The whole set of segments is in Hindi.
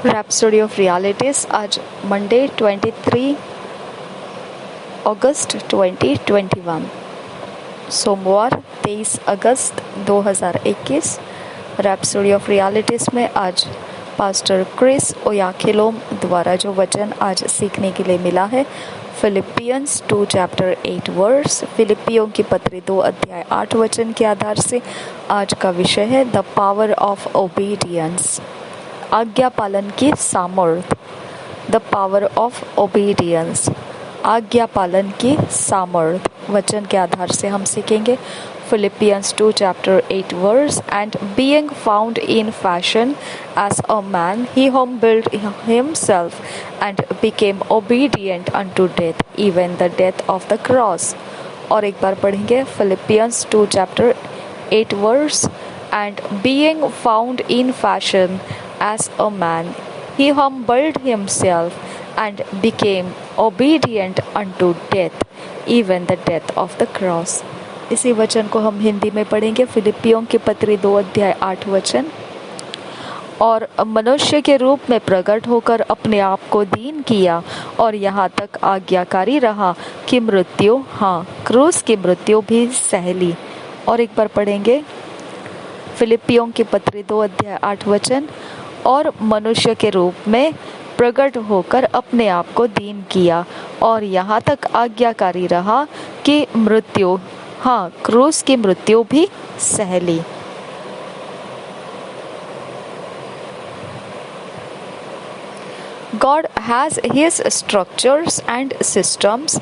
Rhapsody of realities. आज मंडे 23 अगस्त 2021, सोमवार 23 अगस्त 2021। रैप्सोडी ऑफ रियलिटीज में आज पास्टर क्रिस ओयाखिलोम द्वारा जो वचन आज सीखने के लिए मिला है, फिलिपियंस 2 चैप्टर 8 वर्स। फिलिपियों की पत्री 2 अध्याय 8 वचन के आधार से आज का विषय है द पावर ऑफ ओबीडियंस, आज्ञा पालन की सामर्थ। द पावर ऑफ ओबीडियंस, आज्ञा पालन की सामर्थ वचन के आधार से हम सीखेंगे Philippians 2 chapter 8 verse, and being found in fashion as a man, he humbled himself and became obedient unto death, even the death of the cross। और एक बार पढ़ेंगे Philippians 2 chapter 8 verse, and being found in fashion as a man, he humbled himself and became obedient unto death, even the death of the cross। इसी वचन को हम हिंदी में पढ़ेंगे। फिलिपियों की पत्री 2 अध्याय 8 वचन। और मनुष्य के रूप में प्रकट होकर अपने आप को दीन किया और यहाँ तक आज्ञाकारी रहा कि मृत्यु, क्रूस की मृत्यु भी सह ली। और एक बार पढ़ेंगे फिलिपियों की पत्री 2 अध्याय 8 वचन। और मनुष्य के रूप में प्रकट होकर अपने आप को दीन किया और यहाँ तक आज्ञाकारी रहा कि मृत्यु, क्रूस की मृत्यु भी सह ली। God has his structures and systems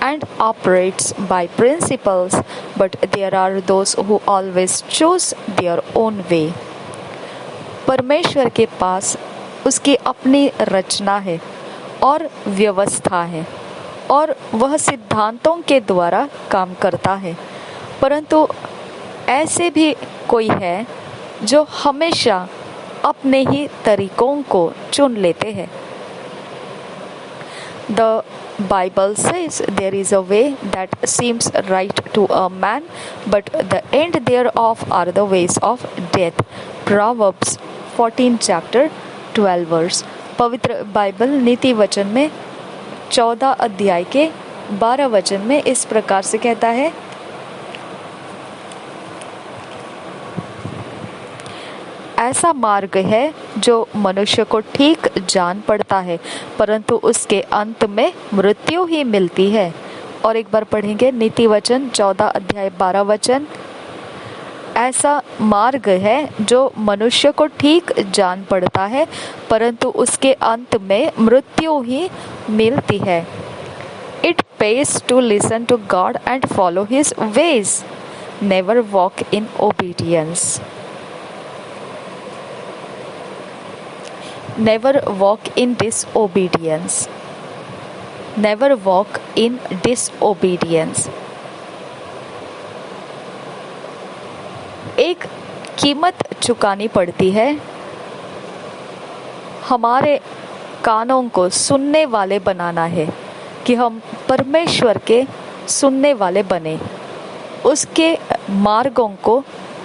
and operates by principles, but there are those who always choose their own way। परमेश्वर के पास उसकी अपनी रचना है और व्यवस्था है और वह सिद्धांतों के द्वारा काम करता है, परंतु ऐसे भी कोई है जो हमेशा अपने ही तरीकों को चुन लेते हैं। The Bible says there is a way that seems right to a man, but the end thereof are the ways of death। Proverbs 14 chapter 12 verse। पवित्र बाइबल नीति वचन में 14 अध्याय के 12 वचन में इस प्रकार से कहता है, ऐसा मार्ग है जो मनुष्य को ठीक जान पड़ता है, परंतु उसके अंत में मृत्यु ही मिलती है। और एक बार पढ़ेंगे नीति वचन 14 अध्याय 12 वचन। ऐसा मार्ग है जो मनुष्य को ठीक जान पड़ता है, परंतु उसके अंत में मृत्यु ही मिलती है। It pays to listen to God and follow His ways, never walk in obedience। Never walk in disobedience। Never walk in disobedience। एक कीमत चुकानी पड़ती है हमारे कानों को सुनने वाले बनाना है, कि हम परमेश्वर के सुनने वाले बने, उसके मार्गों को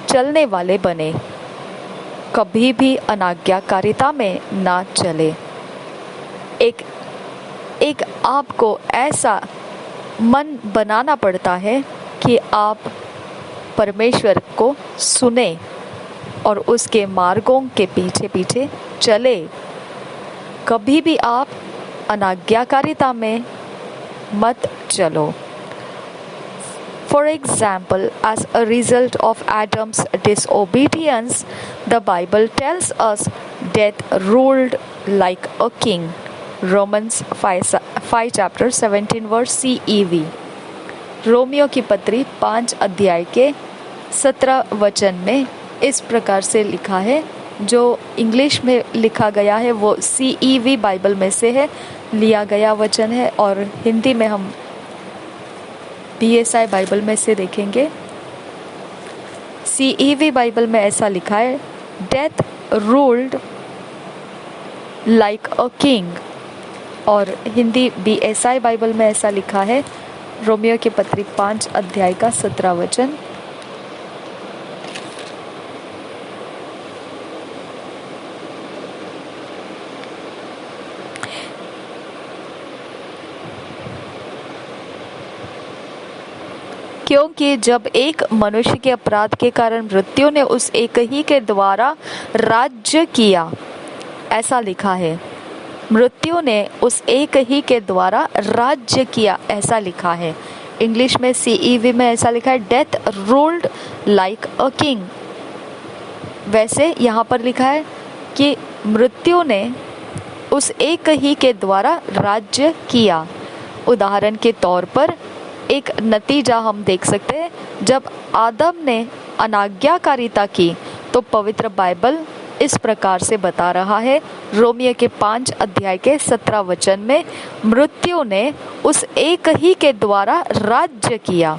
चलने वाले बने, कभी भी अनाज्ञाकारिता में ना चले। एक आपको ऐसा मन बनाना पड़ता है कि आप परमेश्वर को सुने और उसके मार्गों के पीछे पीछे चले, कभी भी आप अनाज्ञाकारिता में मत चलो। For example, as a result of Adam's disobedience, the Bible tells us death ruled like a king। Romans 5 chapter 17 verse CEV। Romeo की पत्री 5 अध्याय के 17 वचन में इस प्रकार से लिखा है, जो इंग्लिश में लिखा गया है वो CEV बाइबल में से है लिया गया वचन है, और हिंदी में हम BSI बाइबल में से देखेंगे। CEV बाइबल में ऐसा लिखा है, death ruled like a king. और हिंदी BSI बाइबल में ऐसा लिखा है, रोमियो की पत्री 5 अध्याय का 17 वचन। क्योंकि जब एक मनुष्य के अपराध के कारण मृत्यु ने उस एक ही के द्वारा राज्य किया, ऐसा लिखा है। मृत्यु ने उस एक ही के द्वारा राज्य किया, ऐसा लिखा है। इंग्लिश में CEV में ऐसा लिखा है, death ruled like a king. वैसे यहाँ पर लिखा है कि मृत्यु ने उस एक ही के द्वारा राज्य किया। उदाहरण के तौर पर एक नतीजा हम देख सकते हैं, जब आदम ने अनाज्ञाकारिता की तो पवित्र बाइबल इस प्रकार से बता रहा है, रोमियो के 5 अध्याय के 17 वचन में, मृत्यु ने उस एक ही के द्वारा राज्य किया।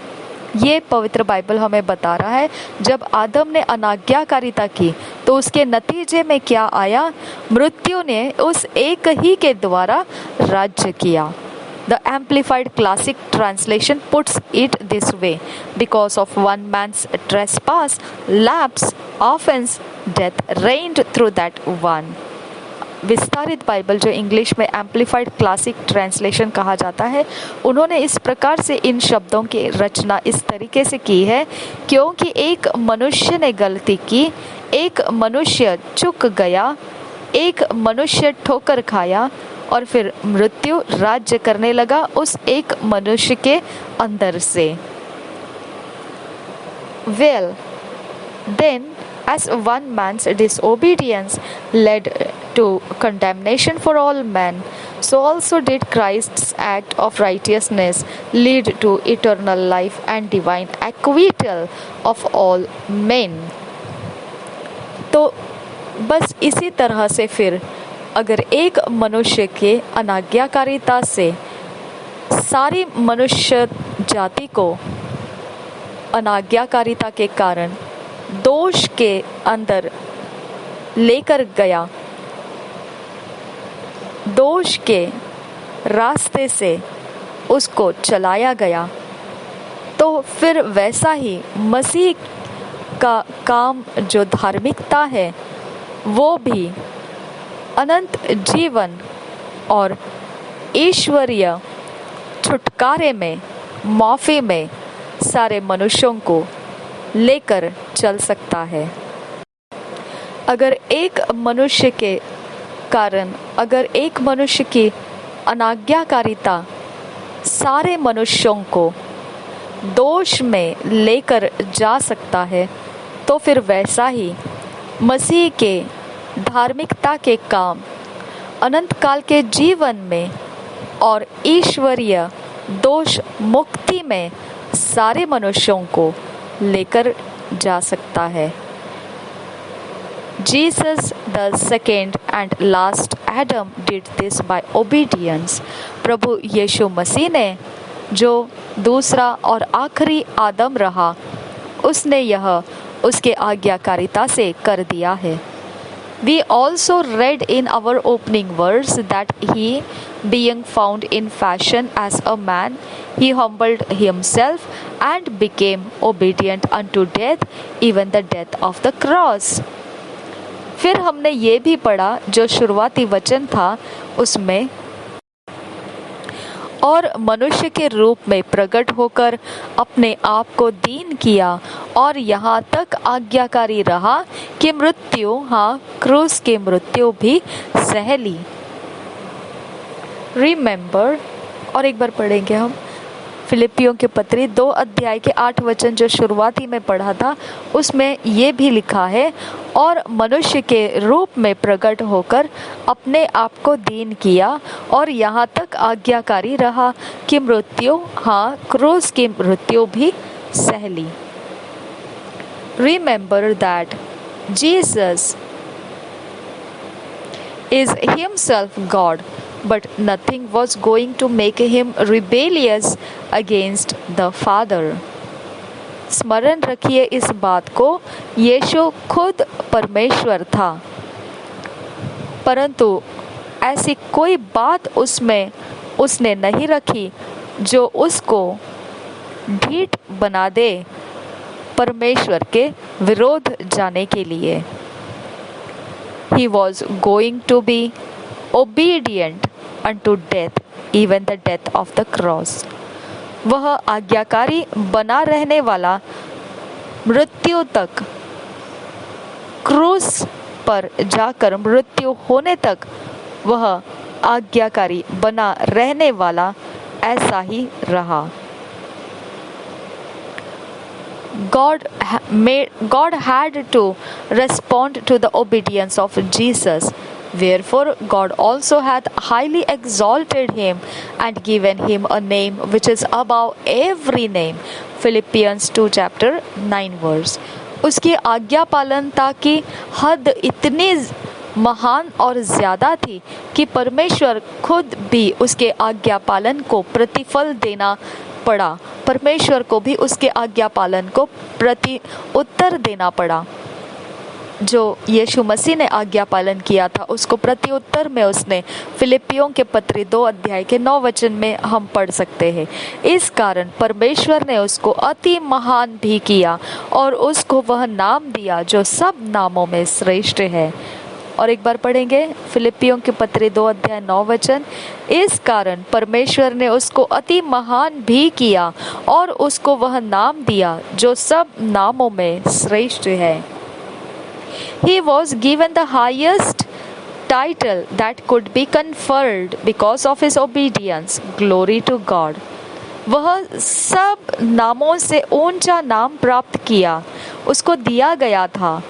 ये पवित्र बाइबल हमें बता रहा है, जब आदम ने अनाज्ञाकारिता की तो उसके नतीजे में क्या आया? मृत्यु ने उस एक ही के द्वारा राज्य किया। The Amplified Classic Translation puts it this way: because of one man's trespass, lapse, offense, death reigned through that one. विस्तारित बाइबल, जो इंग्लिश में एम्प्लीफाइड क्लासिक ट्रांसलेशन कहा जाता है, उन्होंने इस प्रकार से इन शब्दों की रचना इस तरीके से की है, क्योंकि एक मनुष्य ने गलती की, एक मनुष्य चूक गया, एक मनुष्य ठोकर खाया और फिर मृत्यु राज्य करने लगा उस एक मनुष्य के अंदर से। Well, then, as one man's disobedience led to condemnation for all men, so also did Christ's act of righteousness lead to eternal life and divine acquittal of all men. तो बस इसी तरह से फिर अगर एक मनुष्य के अनाज्ञाकारिता से सारी मनुष्य जाति को अनाज्ञाकारिता के कारण दोष के अंदर लेकर गया, दोष के रास्ते से उसको चलाया गया, तो फिर वैसा ही मसीह का काम जो धार्मिकता है वो भी अनंत जीवन और ईश्वरीय छुटकारे में, माफ़ी में सारे मनुष्यों को लेकर चल सकता है। अगर एक मनुष्य के कारण, अगर एक मनुष्य की अनाज्ञाकारिता सारे मनुष्यों को दोष में लेकर जा सकता है, तो फिर वैसा ही मसीह के धार्मिकता के काम अनंत काल के जीवन में और ईश्वरीय दोष मुक्ति में सारे मनुष्यों को लेकर जा सकता है। Jesus, the second and last Adam, did this by obedience. प्रभु यीशु मसीह ने, जो दूसरा और आखिरी आदम रहा, उसने यह उसके आज्ञाकारिता से कर दिया है। We also read in our opening verse that he, being found in fashion as a man, he humbled himself and became obedient unto death, even the death of the cross. फिर हमने ये भी पढ़ा जो शुरुआती वचन था उसमें, और मनुष्य के रूप में प्रकट होकर अपने आप को दीन किया और यहाँ तक आज्ञाकारी रहा कि मृत्यु, हाँ क्रूस की मृत्यु भी सह ली। रिमेंबर, और एक बार पढ़ेंगे हम फिलिपियों के पत्री 2 अध्याय के 8 वचन जो शुरुआती में पढ़ा था, उसमें ये भी लिखा है, और मनुष्य के रूप में प्रकट होकर अपने आप को दीन किया और यहाँ तक आज्ञाकारी रहा कि मृत्यु, हाँ क्रूस की मृत्यु भी सह ली। Remember that Jesus is himself God, but nothing was going to make him rebellious against the Father. स्मरण रखिए इस बात को, यीशु खुद परमेश्वर था, परंतु ऐसी कोई बात उसमें उसने नहीं रखी जो उसको ढीठ बना दे परमेश्वर के विरोध जाने के लिए। He was going to be obedient unto death, even the death of the cross. वह आज्ञाकारी बना रहने वाला, मृत्यु तक, क्रूस पर जाकर मृत्यु होने तक वह आज्ञाकारी बना रहने वाला ऐसा ही रहा। God had to respond to the obedience of Jesus. Wherefore God also hath highly exalted him and given him a name which is above every name. Philippians 2 chapter 9 verse. उसकी आज्ञा पालनता की हद इतनी महान और ज्यादा थी कि परमेश्वर खुद भी उसके आज्ञा पालन को प्रतिफल देना पड़ा। परमेश्वर को भी उसके आज्ञा पालन को प्रति उत्तर देना पड़ा। जो यीशु मसीह ने आज्ञा पालन किया था उसको प्रति उत्तर में उसने फिलिपियों के पत्री 2 अध्याय के 9 वचन में हम पढ़ सकते हैं। इस कारण परमेश्वर ने उसको अति महान भी किया और उसको वह नाम दिया जो सब नामों में श्रेष्ठ है। और एक बार पढ़ेंगे फिलिपियों के पत्री 2 अध्याय 9 वचन। इस कारण परमेश्वर ने उसको अति महान भी किया और उसको वह नाम दिया जो सब नामों में श्रेष्ठ है। He was given the highest title that could be conferred because of his obedience. Glory to God. वह सब नामों से ऊंचा नाम प्राप्त किया, उसको दिया गया था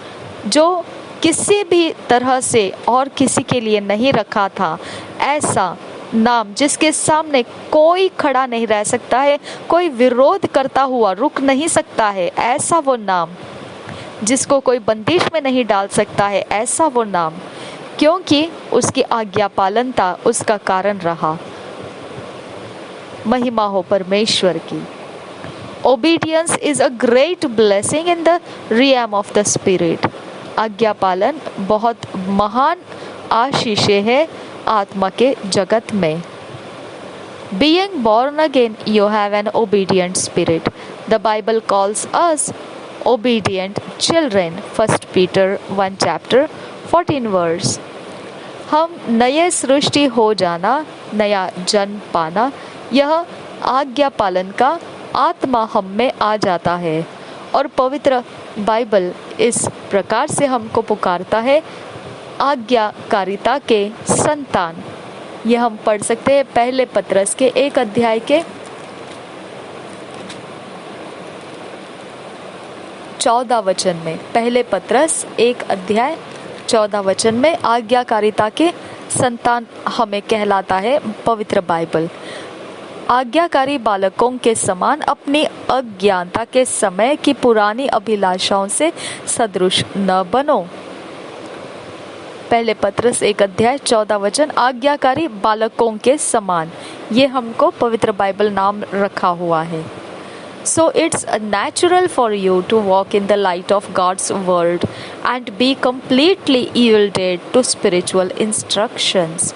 जो किसी भी तरह से और किसी के लिए नहीं रखा था। ऐसा नाम जिसके सामने कोई खड़ा नहीं रह सकता है, कोई विरोध करता हुआ रुक नहीं सकता है। ऐसा वो नाम जिसको कोई बंदिश में नहीं डाल सकता है। ऐसा वो नाम, क्योंकि उसकी आज्ञा पालनता उसका कारण रहा। महिमा हो परमेश्वर की। Obedience is a great blessing in the realm of the spirit. आज्ञा पालन बहुत महान आशीष है आत्मा के जगत में। Being born again, you have an obedient spirit. The Bible calls us obedient children. 1 Peter 1 chapter 14 verse. हम नए सृष्टि हो जाना, नया जन्म पाना, यह आज्ञा पालन का आत्मा हम में आ जाता है। और पवित्र बाइबल इस प्रकार से हमको पुकारता है, आज्ञाकारिता के संतान। यह हम पढ़ सकते हैं पहले पत्रस के 1 अध्याय के 14 वचन में। पहले पत्रस 1 अध्याय 14 वचन में आज्ञाकारिता के संतान हमें कहलाता है पवित्र बाइबल। आज्ञाकारी बालकों के समान अपनी अज्ञानता के समय की पुरानी अभिलाषाओं से सदृश न बनो। पहले पत्रस 1 अध्याय 14 वचन, आज्ञाकारी बालकों के समान, ये हमको पवित्र बाइबल नाम रखा हुआ है। So it's natural for you to walk in the light of God's word and be completely yielded to spiritual instructions.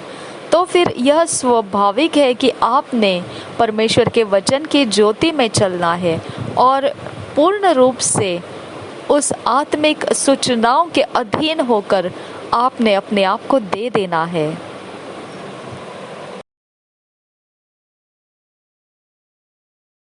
तो फिर यह स्वाभाविक है कि आपने परमेश्वर के वचन की ज्योति में चलना है और पूर्ण रूप से उस आत्मिक सूचनाओं के अधीन होकर आपने अपने आप को दे देना है।